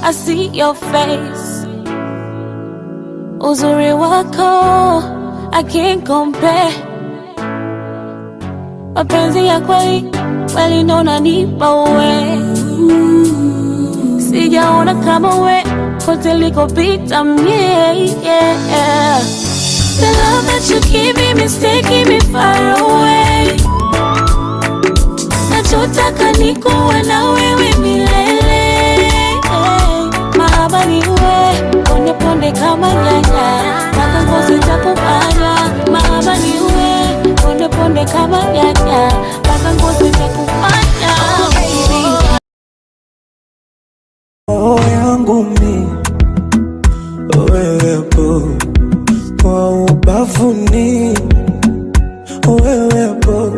I see your face. Uzuri wako I can't compare. Mapenzi ya kweli kweli ndo unanipa we. Sijaona kama we kote likopita mie, yeah. The love that you give me is taking me far away. Nachotaka ni kuwa na wewe milele. Mahaba ni we, ponde ponde kama nyanya, mpaka ngozi itakupanda. Mahaba ni we, ponde ponde kama nyanya, mpaka ngozi itakupanda. Oh yangu mi, wewepo kwa ubavuni, wewepo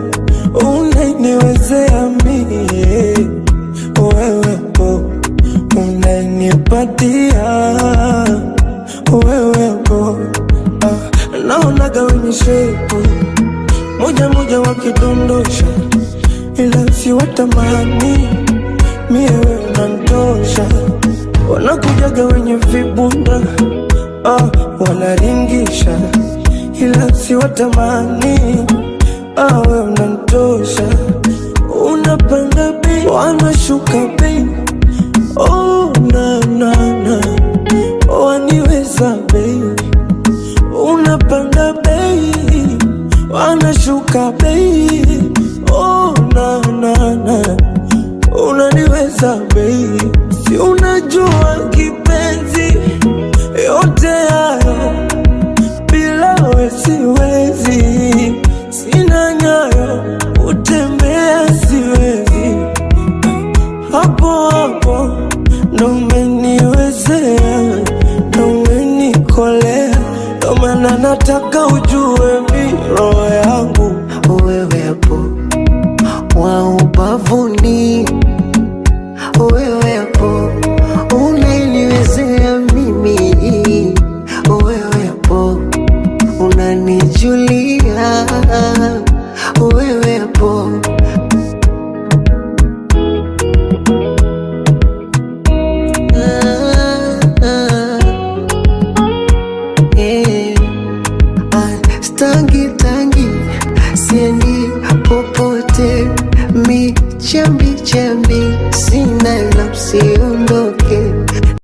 unaniwezea mie, wewepo unanipatia, wewepo naonaga wenye shepu moja moja wakidondosha, ila si watamani mie wewe unanitosha. Wanakujaga wenye vibunda wanaringisha, ila si watamani wewe unanitosha. Unapanda bei, wanashuka bei, oh na na na, waniweza bei. Unapanda bei, wanashuka bei, oh na na na, unaniweza bei. Si unajua kipenzi, yote hayo bila we siwezi. Sina nyayo, utembea siwezi. Hapo hapo ndo umeniwezea, ndo umenikolea. Ndo maana nataka ujue mi roho yangu wewepo wa ubavuni, wewepo unaniwezea mimi, wewepo unanijulia, wewepo stangi tangi siendi popo